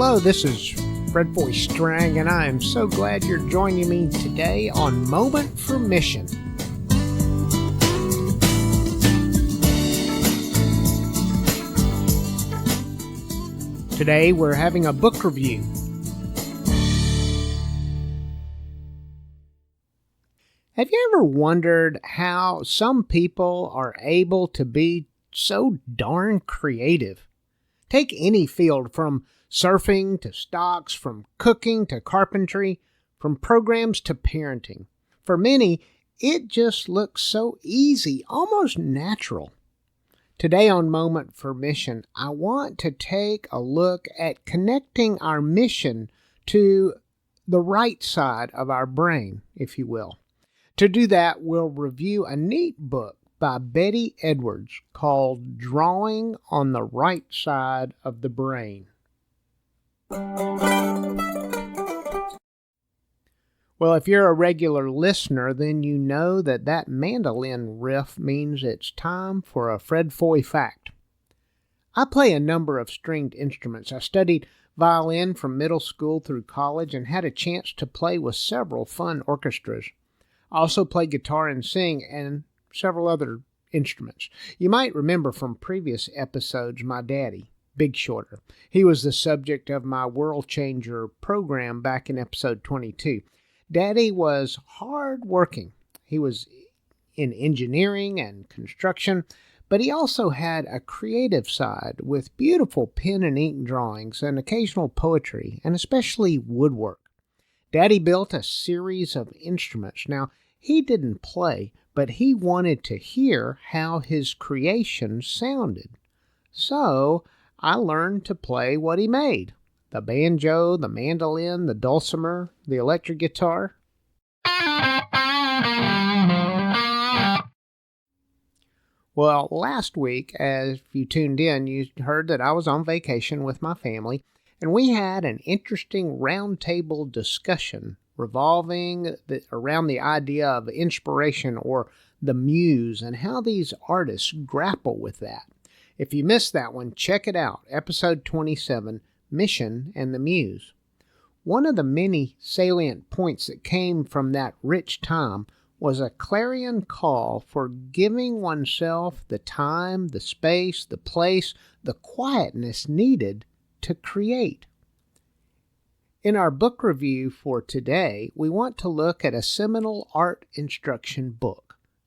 Hello, this is Foy Strang, and I am so glad you're joining me today on Moment for Mission. Today we're having a book review. Have you ever wondered how some people are able to be so darn creative? Take any field, from surfing to stocks, from cooking to carpentry, from programs to parenting. For many, it just looks so easy, almost natural. Today on Moment for Mission, I want to take a look at connecting our mission to the right side of our brain, if you will. To do that, we'll review a neat book by Betty Edwards called Drawing on the Right Side of the Brain. Well, if you're a regular listener, then you know that mandolin riff means it's time for a Fred Foy fact. I play a number of stringed instruments. I studied violin from middle school through college and had a chance to play with several fun orchestras. I also play guitar and sing and several other instruments. You might remember from previous episodes my daddy, Big Shorter. He was the subject of my World Changer program back in episode 22. Daddy was hard-working. He was in engineering and construction, but he also had a creative side with beautiful pen and ink drawings and occasional poetry, and especially woodwork. Daddy built a series of instruments. Now, he didn't play, but he wanted to hear how his creations sounded. So, I learned to play what he made: the banjo, the mandolin, the dulcimer, the electric guitar. Well, last week, as you tuned in, you heard that I was on vacation with my family, and we had an interesting roundtable discussion revolving around the idea of inspiration, or the muse, and how these artists grapple with that. If you missed that one, check it out. Episode 27, Mission and the Muse. One of the many salient points that came from that rich time was a clarion call for giving oneself the time, the space, the place, the quietness needed to create. In our book review for today, we want to look at a seminal art instruction book,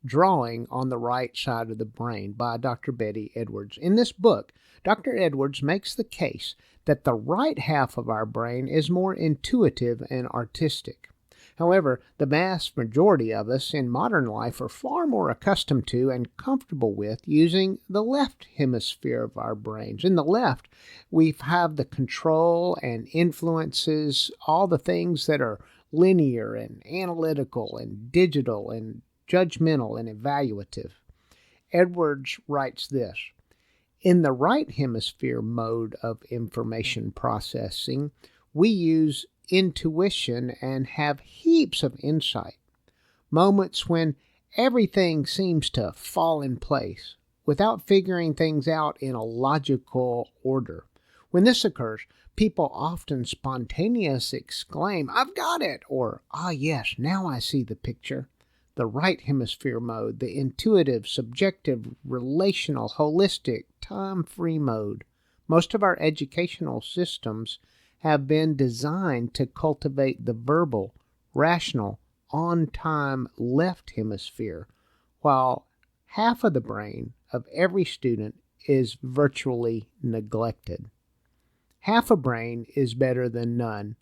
Drawing on the Right Side of the Brain, by Dr. Betty Edwards. In this book, Dr. Edwards makes the case that the right half of our brain is more intuitive and artistic. However, the vast majority of us in modern life are far more accustomed to and comfortable with using the left hemisphere of our brains. In the left, we have the control and influences, all the things that are linear and analytical and digital and judgmental and evaluative. Edwards writes this: in the right hemisphere mode of information processing, we use intuition and have heaps of insight. Moments when everything seems to fall in place without figuring things out in a logical order. When this occurs, people often spontaneously exclaim, "I've got it!" or, "Ah, yes, now I see the picture." The right hemisphere mode, the intuitive, subjective, relational, holistic, time-free mode. Most of our educational systems have been designed to cultivate the verbal, rational, on-time left hemisphere, while half of the brain of every student is virtually neglected. Half a brain is better than none.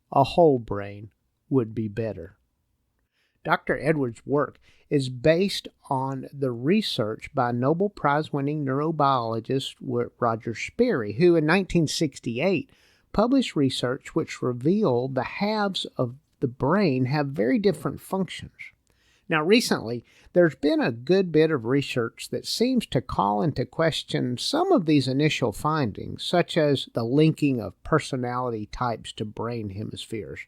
A whole brain would be better. Dr. Edwards' work is based on the research by Nobel Prize-winning neurobiologist Roger Sperry, who in 1968 published research which revealed the halves of the brain have very different functions. Now, recently, there's been a good bit of research that seems to call into question some of these initial findings, such as the linking of personality types to brain hemispheres.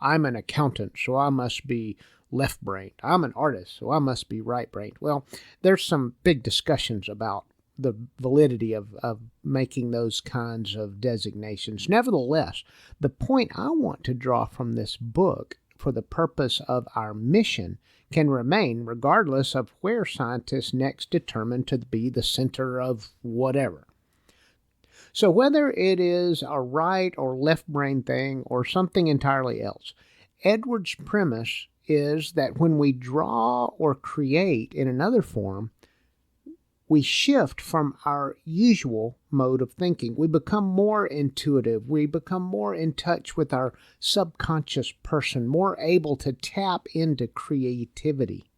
I'm an accountant, so I must be left-brained. I'm an artist, so I must be right-brained. Well, there's some big discussions about the validity of making those kinds of designations. Nevertheless, the point I want to draw from this book for the purpose of our mission can remain regardless of where scientists next determine to be the center of whatever. So whether it is a right or left brain thing or something entirely else, Edwards' premise is that when we draw or create in another form, we shift from our usual mode of thinking. We become more intuitive. We become more in touch with our subconscious person, more able to tap into creativity.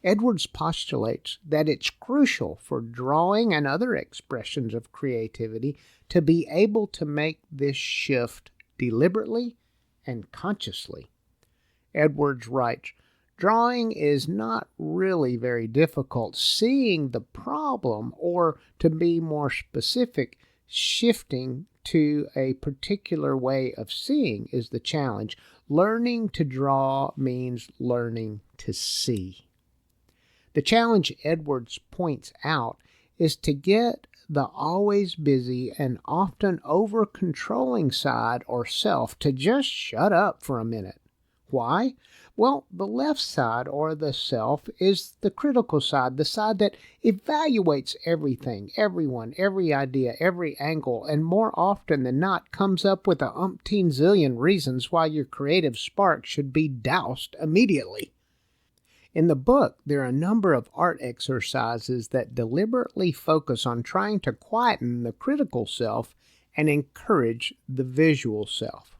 Edwards postulates that it's crucial for drawing and other expressions of creativity to be able to make this shift deliberately and consciously. Edwards writes, "Drawing is not really very difficult. Seeing the problem, or to be more specific, shifting to a particular way of seeing is the challenge. Learning to draw means learning to see." The challenge Edwards points out is to get the always busy and often over-controlling side or self to just shut up for a minute. Why? Well, the left side, or the self, is the critical side, the side that evaluates everything, everyone, every idea, every angle, and more often than not comes up with a umpteen zillion reasons why your creative spark should be doused immediately. In the book, there are a number of art exercises that deliberately focus on trying to quieten the critical self and encourage the visual self.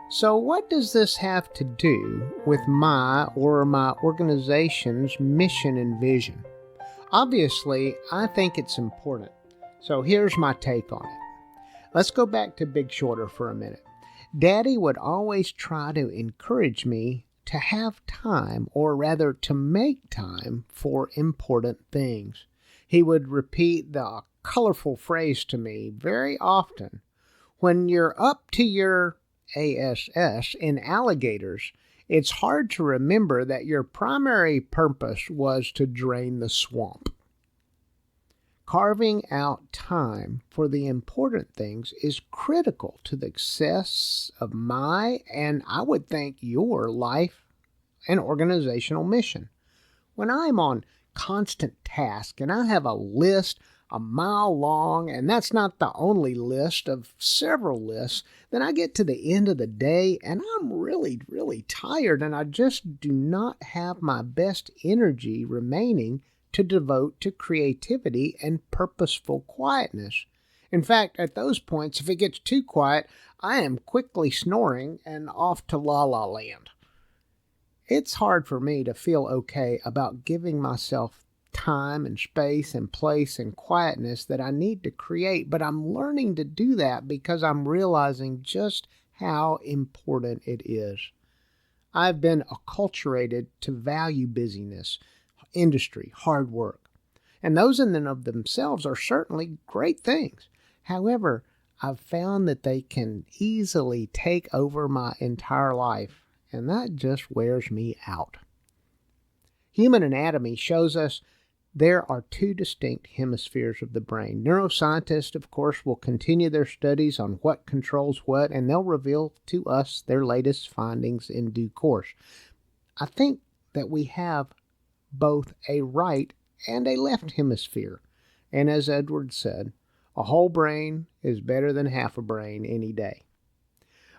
So what does this have to do with my organization's mission and vision? Obviously, I think it's important. So here's my take on it. Let's go back to Big Shorter for a minute. Daddy would always try to encourage me to have time, or rather to make time, for important things. He would repeat the colorful phrase to me very often: "When you're up to your ASS in alligators, it's hard to remember that your primary purpose was to drain the swamp." Carving out time for the important things is critical to the success of my, and I would think your, life and organizational mission. When I'm on constant task and I have a list a mile long, and that's not the only list of several lists, then I get to the end of the day and I'm really tired, and I just do not have my best energy remaining to devote to creativity and purposeful quietness. In fact, at those points, if it gets too quiet, I am quickly snoring and off to La La Land. It's hard for me to feel okay about giving myself time and space and place and quietness that I need to create, but I'm learning to do that because I'm realizing just how important it is. I've been acculturated to value busyness, industry, hard work, and those in and of themselves are certainly great things. However, I've found that they can easily take over my entire life, and that just wears me out. Human anatomy shows us there are two distinct hemispheres of the brain. Neuroscientists, of course, will continue their studies on what controls what, and they'll reveal to us their latest findings in due course. I think that we have both a right and a left hemisphere, and as Edwards said, a whole brain is better than half a brain any day.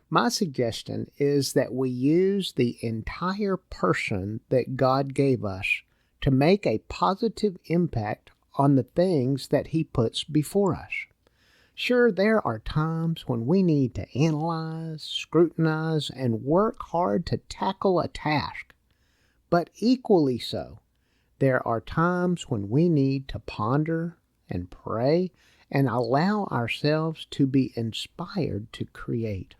My suggestion is that we use the entire person that God gave us to make a positive impact on the things that He puts before us. Sure, there are times when we need to analyze, scrutinize, and work hard to tackle a task, but equally so, there are times when we need to ponder and pray and allow ourselves to be inspired to create.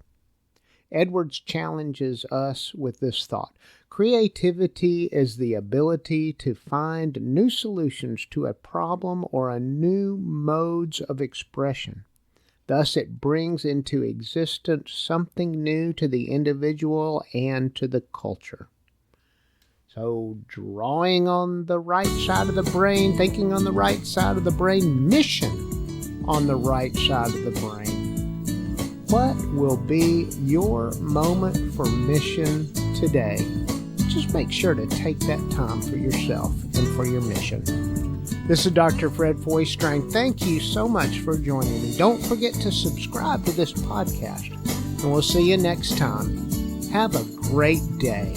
Edwards challenges us with this thought: creativity is the ability to find new solutions to a problem or a new modes of expression. Thus, it brings into existence something new to the individual and to the culture. So drawing on the right side of the brain, thinking on the right side of the brain, mission on the right side of the brain. What will be your moment for mission today? Just make sure to take that time for yourself and for your mission. This is Dr. Fred Foy Strang. Thank you so much for joining me. Don't forget to subscribe to this podcast, and we'll see you next time. Have a great day.